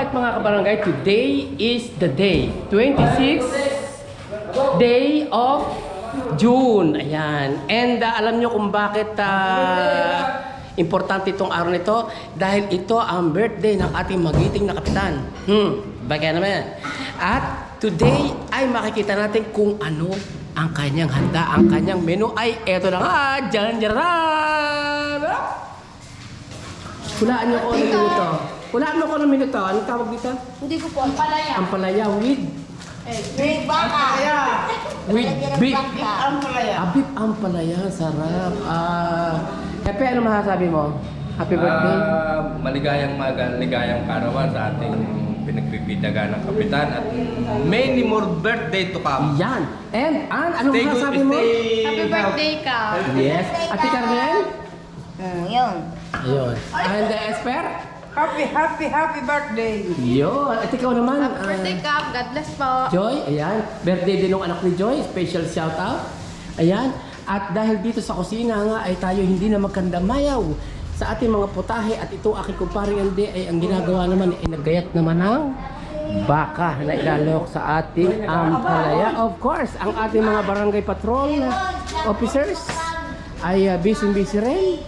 Alright mga kabarangay, today is the day 26th day of June. Ayan. And alam nyo kung bakit importante itong araw nito? Dahil ito ang birthday ng ating magiting na kapitan. Bagay naman yan. At today ay makikita natin kung ano ang kanyang handa, ang kanyang menu ay eto na nga. Diyan! Hulaan nyo ko ng minuto. Hulaan mo ko ng minuto. Anong tawag dito? Hindi ko po. Ampalaya. Ampalaya with? With baka. With beef. Ampalaya. Beef ampalaya. Sarap. Pepe, ano masasabi mo? Happy birthday. Maligayang ligayang karawan sa ating pinagbibidagan ng kapitan at many more birthday to come. Yan. And ano Stay good, masasabi mo? Happy birthday ka. Yes. Ate Carmen? Yun. Ayun. And Esper? Happy birthday! Yun. At ikaw naman? Happy birthday ka. God bless po. Joy, ayan. Birthday din ng anak ni Joy. Special shout out. Ayan. At dahil dito sa kusina nga ay tayo hindi na magkandamayaw sa ating mga putahe at ito aking kumparing Ande ay ang ginagawa naman ay nagayat naman ng baka na ilalok sa ating ampalaya. Of course, ang ating mga barangay patrol officers ay busy rin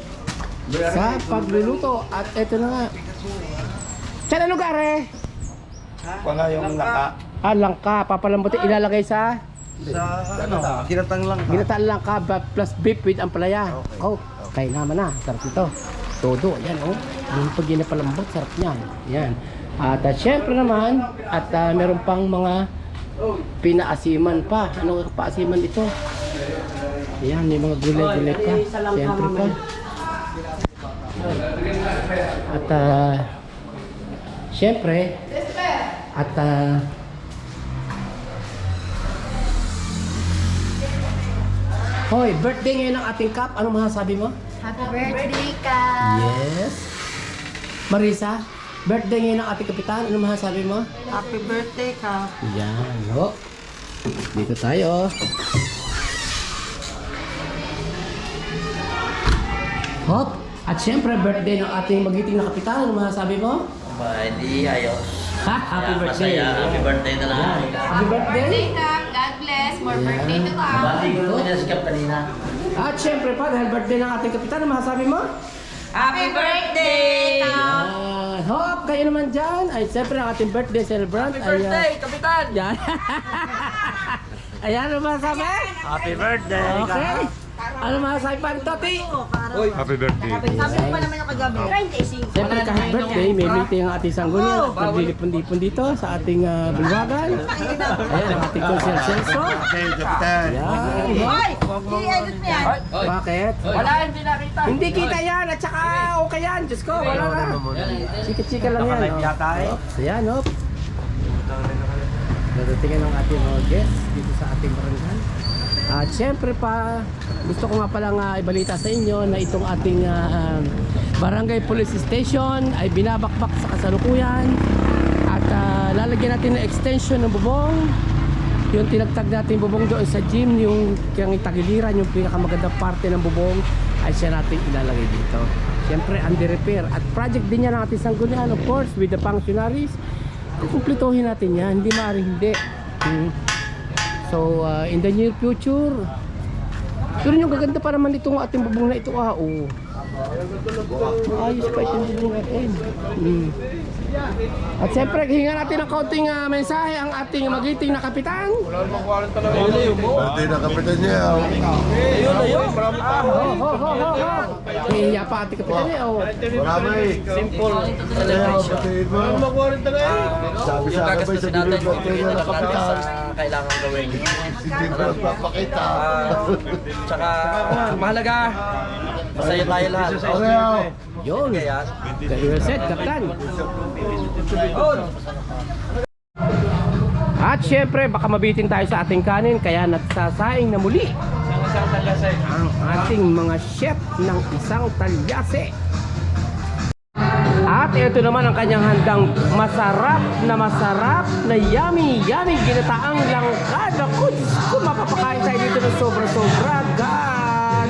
sa pagluluto. At ito na nga. Saan ang lugar eh? Wala yung laka. Langka. Papalambutin. Ilalagay sa Ginatang lang. ginataan langka plus beef with ampalaya. Okay naman na. Sarap ito. Todo. Yan oh. Yung pag ginapalambot, sarap niyan. Yan. At syempre naman, at meron pang mga pinaasiman pa. Ano paasiman ito? Yan, may mga gulay-gulay pa. Syempre pa. At syempre, at hoy, birthday ngayon ng ating Kap. Ano masasabi mo? Happy birthday ka. Yes. Marisa, birthday ngayon ng ating kapitan. Ano masasabi mo? Happy birthday ka. Yan, ho. Dito tayo. Hop. At syempre, birthday ng ating magiting na kapitan. Ano masasabi mo? Hindi ayos. Ha? Happy birthday. Masaya. Happy birthday na lang. Yan. Happy birthday. Birthday ka. God bless. More birthday to come. Bati ko naman yung skip kanina. At syempre pa, dahil birthday ng ating kapitan, ano masasabi mo? Happy birthday ka. Yan. Hop, kayo naman dyan. Ay, syempre ang ating birthday celebrant. Happy birthday, kapitan. Yan. Ayan, ano masasabi? Happy birthday. Okay. Ano masasabi pa rin, Toti? Happy birthday. Sabi ko pa naman yung kagabi. Siyempre kahit birthday, may meeting ang ating sanggunian at naglilipon-lipon dito sa ating bulwagan. Ayan ang ating Consul Celso. Ayan. Hoy! I-edit mo yan. Bakit? Wala, hindi nakita. Hindi kita yan at saka okay yan. Diyos ko, wala na. Chika-chika lang yan. So yan, hop. Nadatingan ang ating mga guests dito sa ating barangay. At syempre pa, gusto ko nga palang ibalita sa inyo na itong ating Barangay Police Station ay binabakbak sa kasalukuyan. At lalagyan natin ng extension ng bubong. Yung tinagtag natin bubong doon sa gym, yung tagiliran, yung pinakamagandang parte ng bubong ay siya natin ilalagay dito. Syempre under repair. At project din yan ng ating sanggunian, of course, with the functionaries. Kukumplituhin natin yan, hindi maaaring hindi. So, in the near future, pero yung gaganda pa naman itong ating bubong na ito. Oo. Maayos pa itong bubong natin. At siyempre, hinga natin ng kaunting mensahe ang ating magiting na kapitan. Birthday na kapitan niya. Hiya pa ating kapitan niya. Marami. Simple celebration. Sabi-sabi ba sa birthday niya na kapitan? Kailangan gawin. Hindi ko nagpapakita. Tsaka mahalaga. Masaya tayo lahat. Yun. Very well said, Kapitan. At syempre, baka mabitin tayo sa ating kanin, kaya nagsasaing na muli ang ating mga chef ng isang talyase. At ito naman ang kanyang handang masarap na yummy ginataang langka. Naku, kung mapapakain tayo dito ng sobra-sobra, God!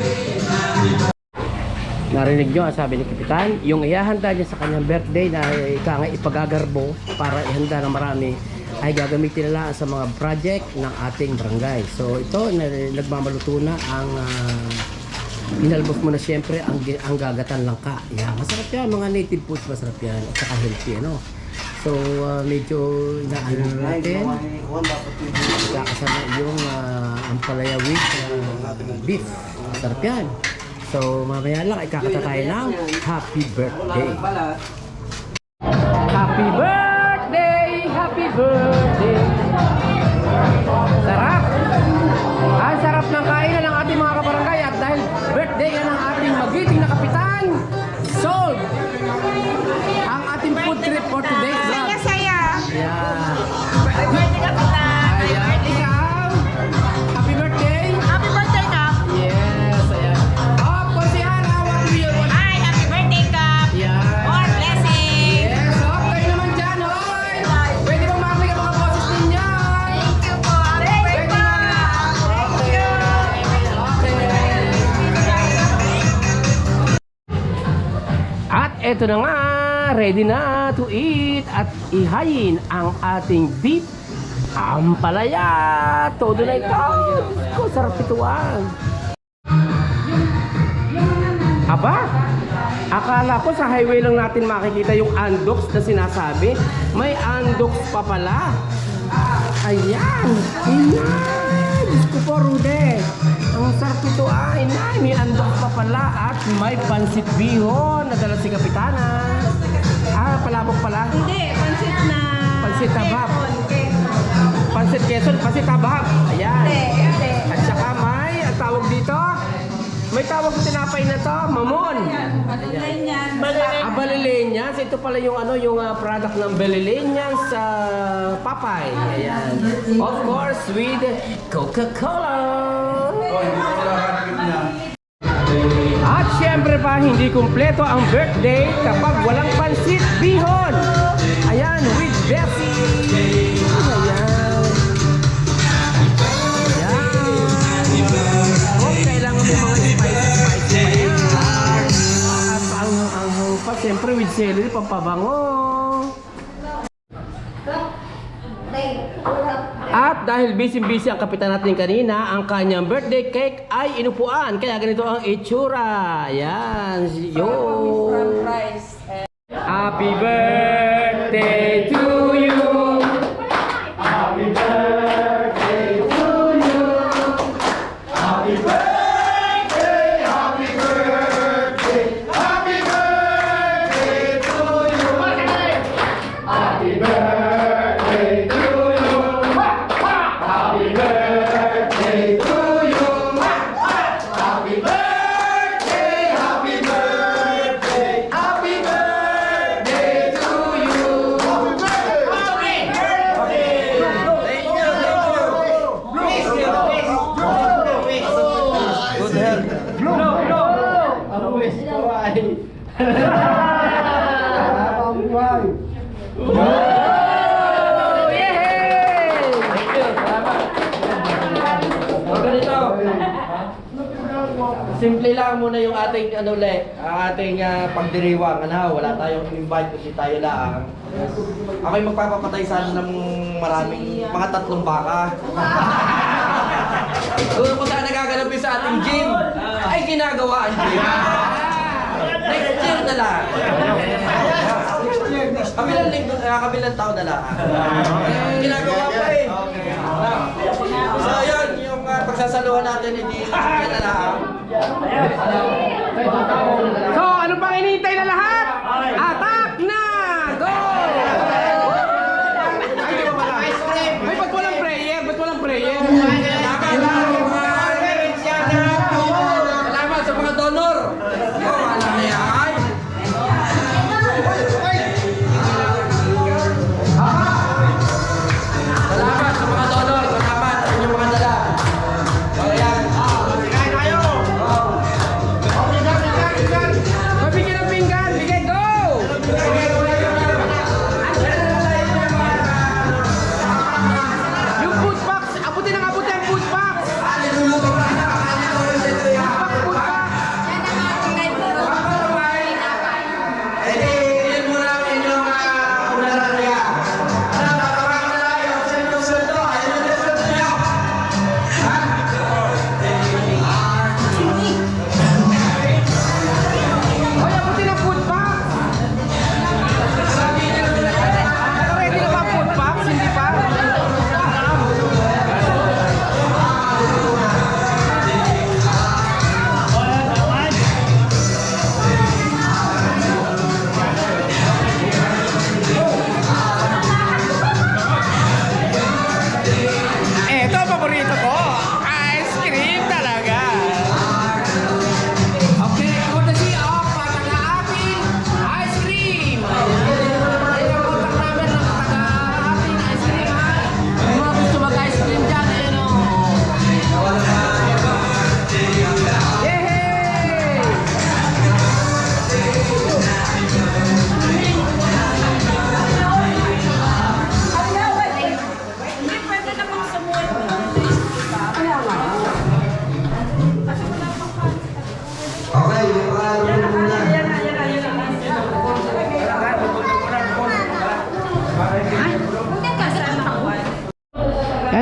Narinig nyo ang sabi ni Kapitan, yung ihahanda niya sa kanyang birthday na ika nga ipagagarbo para ihanda ng marami ay gagamitin nila sa mga project ng ating barangay. So ito, nagmamaluto na ang inalbos mo na siyempre ang gagatan langka. Yan, masarap yan, mga native foods masarap yan at saka healthy, ano. So medyo inaano natin, kakasama yung ampalaya with beef. Masarap yan. So mamaya lang ikakata tayo ng happy birthday. Happy birthday! Happy birthday! Sarap! Ang sarap ng kainan ng ating mga kabarangay at dahil birthday yan ng ating magiting na kapitan, sold! Ang ating food trip for today's vlog. Saya! Yeah. Happy birthday, Kapitan! Ayan, ikaw! Happy birthday! Happy birthday, Kap! Yes, ayan. Oh, Konsihala, what do you want? Hi! Happy birthday, Kap! Yan. More blessing! Yes, oh, kayo naman dyan, hoy! Pwede bang makinig ang mga boses ninyo? Thank you po! Happy birthday, Kap! Thank you! At eto na nga, ready na to eat at ihayin ang ating beef ampalaya. Todo na ito. Diyos ko, sarap ito Aba, akala ko sa highway lang natin makikita yung andox na sinasabi. May andox pa pala. Ayan. Inay. Diyos ko po, Rude. Ang sarap ito inay. May andox pa pala at may pansit bihon na dala si Kapitana. Palabok pala. Hindi, pansit na... Pansit tabab. Pansit Quezon, pansit tabab. Ayan. Hindi. At saka may, ang tawag dito, may tawag sa tinapay na to, mamon. Balilenians. Ito pala yung ano, yung product ng Balilenians sa Papay. Ayan. Of course, with Coca-Cola. At syempre pa, hindi kumpleto ang birthday kapag walang pansit bihon. Ayan, with Bessie. Ayan. Oh, kailangan mo mga spicy pa yan. At ang pa, syempre with celery, pampabango. At dahil busy-busy ang kapitan natin kanina, ang kanyang birthday cake ay inupuan. Kaya ganito ang itsura. Ayan. Yo! Happy birthday to you! Happy birthday to you! Happy birthday! Happy birthday! Happy birthday to you! Happy birthday to you! Happy birthday to you! Happy birthday! Happy birthday! Happy birthday to you! Good health. Simple lang muna yung ating ating pagdiriwang. Wala tayong invite kasi tayo lang. Ako'y magpapapatay sana ng maraming mga 3 baka. Doon ko sana nagaganapin sa ating gym. Ay ginagawa ang gym. Next year na lang. Kabilang taon na lang. Ginagawa pa eh. So yun, yung pagsasaluhan natin, hindi yan na lang. So, ano pang hinihintay na lahat? Attack na! Go! Ay, ba't walang prayer? Ba't walang prayer? Salamat sa mga donor! Wala na yan! Salamat sa mga donor! Salamat sa inyong mga dala! Ayan! Mabigyan ng pinggan! Bigay, go!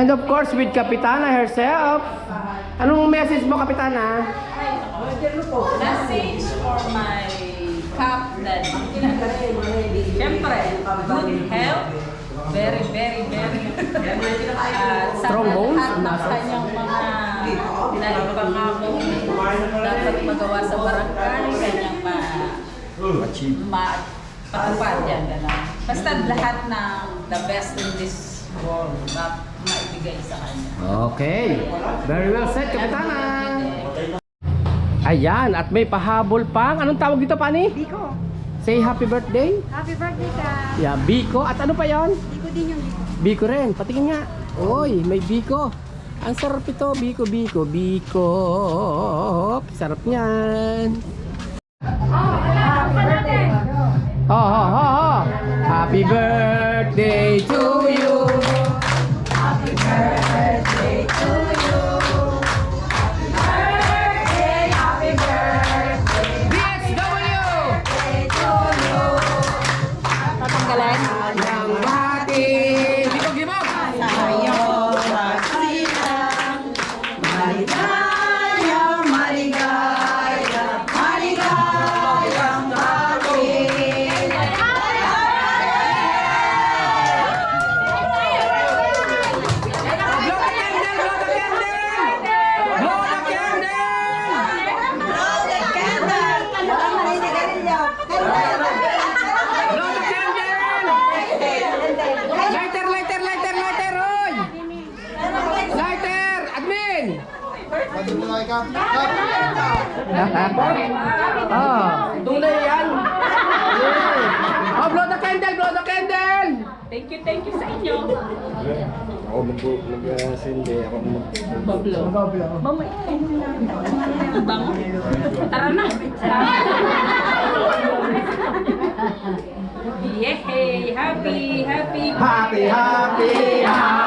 And of course, with Kapitana herself. Anong message mo, Kapitana? Message for my captain. Siyempre, good health. Very, very, very Strong bones? Lahat ng kanyang mga naipangako dapat magawa sa barangay, kanyang patupad yan. Gano'n. Basta lahat ng the best in this world na maibigay sa kanya. Okay. Very well said, Kapitana. Ayan, at may pahabol pang. Anong tawag dito, Pani? Biko. Say happy birthday. Happy birthday ka. Yeah, Biko. At ano pa yon? Biko din yung Biko. Biko rin. Patingin nga. Oy, may Biko. Ang sarap ito. Biko, Biko, Biko. Sarap niyan. Oh. Happy birthday to you. Happy birthday to you. Happy birthday. DSW. Tatanggalan? Yang bati. Gibog, gibog. Tunay yan. Oh, blow the candle, blow the candle. Thank you sa inyo. Ako mag-sindi. Ako Bablo. Mamay. Bango. Tara na. Yay! Happy! Happy, happy, happy.